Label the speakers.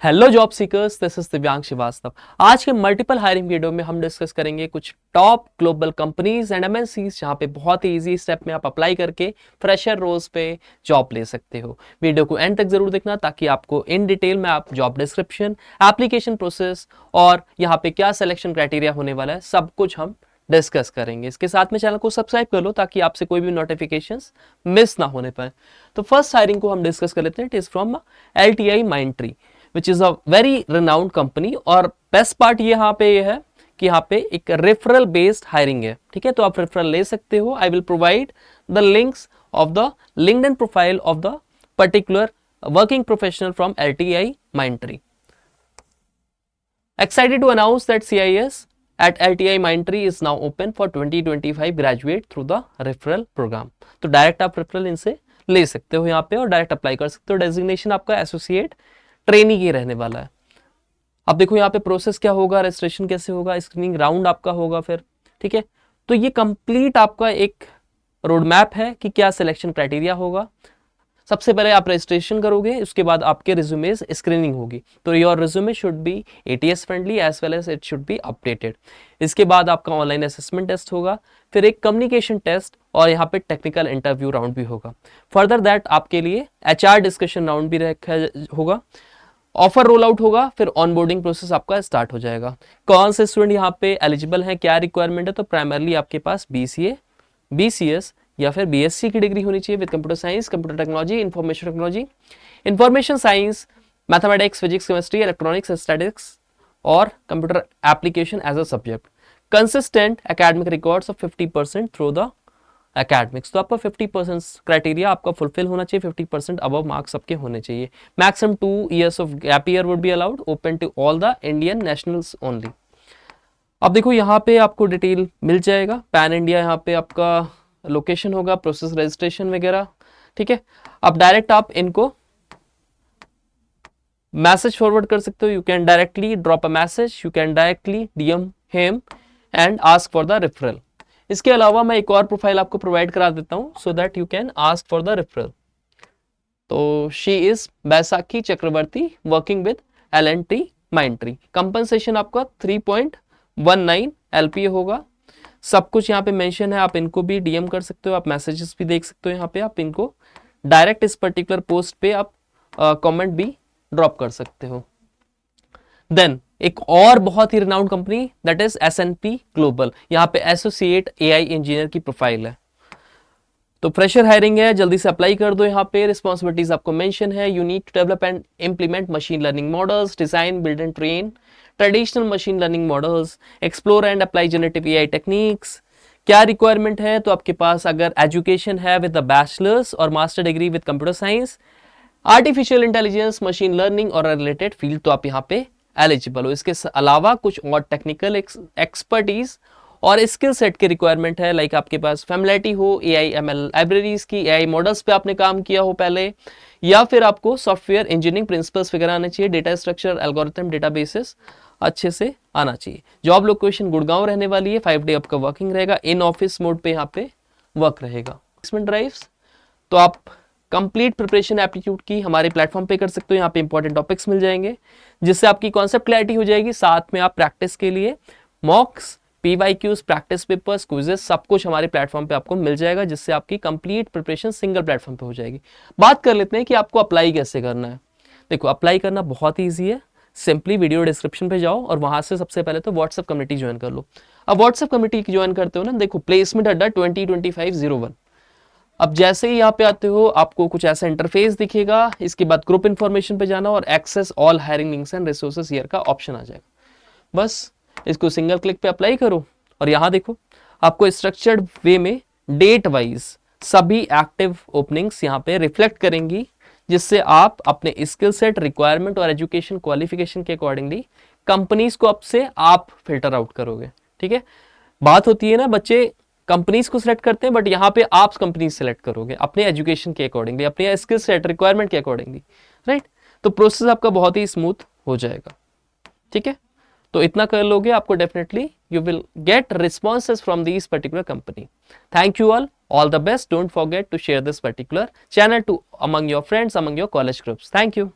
Speaker 1: Hello job seekers, this is दिव्यांग श्रीवास्तव। आज के मल्टीपल हायरिंग वीडियो में हम डिस्कस करेंगे कुछ top global companies and MNCs जहां पे बहुत ही इजी स्टेप में आप अप्लाई करके फ्रेशर रोल्स पे जॉब ले सकते हो। वीडियो को एंड तक जरूर देखना ताकि आपको इन डिटेल में आप जॉब डिस्क्रिप्शन, एप्लीकेशन प्रोसेस और यहाँ पे क्या सिलेक्शन क्राइटेरिया होने वाला है सब कुछ हम डिस्कस करेंगे। इसके साथ में चैनल को सब्सक्राइब कर लो ताकि आपसे कोई भी नोटिफिकेशंस मिस ना होने पाए। तो फर्स्ट हायरिंग को हम डिस्कस कर लेते हैं। It is from LTI Mindtree which is a very renowned company. और बेस्ट पार्ट यहाँ पे ये है कि यहाँ पे एक रेफरल बेस्ड हायरिंग है। ठीक है, तो आप रेफरल ले सकते हो। I will provide the links of the LinkedIn profile of the particular working professional from LTI Mindtree. Excited to announce that CIS at LTI Mindtree is now open for 2025 graduate through the referral program. तो direct आप referral इनसे ले सकते हो यहाँ पे और direct apply कर सकते हो। डेजिग्नेशन आपका एसोसिएट ट्रेनी की रहने वाला है। अब देखो यहाँ पे प्रोसेस क्या होगा, रजिस्ट्रेशन कैसे होगा, स्क्रीनिंग राउंड आपका होगा फिर। ठीक है, तो ये कंप्लीट आपका एक रोड मैप है कि क्या सिलेक्शन क्राइटेरिया होगा। सबसे पहले आप रजिस्ट्रेशन करोगे, उसके बाद आपके रिज्यूमेज स्क्रीनिंग होगी। तो your resume should be ATS friendly as well as it should be updated. इसके बाद आपका ऑनलाइन असेसमेंट टेस्ट होगा, फिर एक कम्युनिकेशन टेस्ट और यहाँ पे टेक्निकल इंटरव्यू राउंड भी होगा। फर्दर दैट आपके लिए HR डिस्कशन राउंड भी रखा होगा। ऑफर रोल आउट होगा, फिर ऑनबोर्डिंग प्रोसेस आपका स्टार्ट हो जाएगा। कौन से स्टूडेंट यहाँ पे एलिजिबल हैं, क्या रिक्वायरमेंट है, तो प्राइमरली आपके पास BCA, BCS या फिर BSc की डिग्री होनी चाहिए with computer science, computer technology, information technology, information science, mathematics, physics, chemistry, electronics, statistics और computer application as a subject. Consistent academic records of 50% through the academics. तो आपका 50% criteria आपका fulfil होना चाहिए, 50% अबव मार्क्स आपके होने चाहिए। Maximum 2 years of gap year would be allowed, open to all the Indian nationals only. अब देखो यहाँ पे आपको डिटेल मिल जाएगा। पैन इंडिया यहाँ पे आपका लोकेशन होगा, प्रोसेस रजिस्ट्रेशन वगैरह। ठीक है, अब डायरेक्ट आप इनको मैसेज फॉरवर्ड कर सकते हो। You can directly drop a message, you can directly DM him and ask for the referral. इसके अलावा मैं एक और प्रोफाइल आपको प्रोवाइड करा देता हूं so that you can ask for the referral. तो she is Baisakhi Chakraborty working with L&T Mindtree। Compensation आपका 3.19 LPA होगा। सब कुछ यहाँ पे मेंशन है, आप इनको भी DM कर सकते हो, आप मैसेजेस भी देख सकते हो। यहाँ पे आप इनको डायरेक्ट इस पर्टिकुलर पोस्ट पे आप कमेंट भी ड्रॉप कर सकते हो। देन एक और बहुत ही renowned company that is S&P global. यहाँ पे एसोसिएट AI इंजीनियर की प्रोफाइल है। तो फ्रेशर हायरिंग है, जल्दी से अप्लाई कर दो। यहाँ पे रिस्पॉन्सिबिलिटीज आपको मेंशन है। You need to develop and implement machine learning models, design, build and train traditional machine learning models, explore and apply generative AI techniques. क्या रिक्वायरमेंट है, तो आपके पास अगर एजुकेशन है विद बैचलर्स और master degree with computer science, artificial intelligence, machine learning और related field, तो आप यहाँ पे एलिजिबल हो। इसके अलावा कुछ और टेक्निकल एक्सपर्टीज और स्किल सेट की रिक्वायरमेंट है, लाइक आपके पास फैमिलिटी हो AI ML लाइब्रेरीज की, AI मॉडल्स पे आपने काम किया हो पहले, या फिर आपको सॉफ्टवेयर इंजीनियरिंग प्रिंसिपल्स वगैरह आने चाहिए, डेटा स्ट्रक्चर, एल्गोरिथम, डेटाबेसेस अच्छे से आना चाहिए। जॉब लोकेशन गुड़गांव रहने वाली है। 5 डे आपका वर्किंग रहेगा, इन ऑफिस मोड पे यहाँ पे वर्क रहेगा। प्लेसमेंट ड्राइव्स तो आप कंप्लीट प्रिपरेशन एप्टीट्यूड की हमारे प्लेटफॉर्म पे कर सकते हो। यहाँ पे इंपॉर्टेंट टॉपिक्स मिल जाएंगे जिससे आपकी कॉन्सेप्ट क्लैरिटी हो जाएगी। साथ में आप प्रैक्टिस के लिए मॉक्स, PYQs, प्रैक्टिस पेपर्स, क्विजेस सब कुछ हमारे प्लेटफॉर्म पे आपको मिल जाएगा जिससे आपकी कंप्लीट प्रिपरेशन सिंगल प्लेटफॉर्म पे हो जाएगी। बात कर लेते हैं कि आपको अप्लाई कैसे करना है। देखो, अप्लाई करना बहुत ईजी है। सिंपली वीडियो डिस्क्रिप्शन पे जाओ और वहां से सबसे पहले तो व्हाट्सएप कम्युनिटी ज्वाइन कर लो। अब व्हाट्सएप कम्युनिटी ज्वाइन करते हो ना, देखो प्लेसमेंट अड्डा 2025-01। अब जैसे ही यहाँ पे आते हो आपको कुछ ऐसा इंटरफेस दिखेगा। इसके बाद ग्रुप इन्फॉर्मेशन पे जाना और access all hiring links and resources here का ऑप्शन आ जाएगा। बस इसको सिंगल क्लिक पे अप्लाई करो और यहाँ देखो आपको स्ट्रक्चर्ड वे में डेट वाइज सभी एक्टिव ओपनिंग्स यहाँ पे रिफ्लेक्ट करेंगी जिससे आप अपने स्किल सेट, रिक्वायरमेंट और एजुकेशन क्वालिफिकेशन के अकॉर्डिंगली कंपनीज को अब से आप फिल्टर आउट करोगे। ठीक है, बात होती है ना, बच्चे कंपनीज को सिलेक्ट करते हैं बट यहाँ पे आप कंपनीज सिलेक्ट करोगे अपने एजुकेशन के अकॉर्डिंगली, अपने स्किल सेट, रिक्वायरमेंट के अकॉर्डिंगली, राइट। तो प्रोसेस आपका बहुत ही स्मूथ हो जाएगा। ठीक है, तो इतना कर लोगे आपको definitely you will get responses from this particular company. Thank you all the best. Don't forget to share this particular channel to among your friends, among your college groups. Thank you.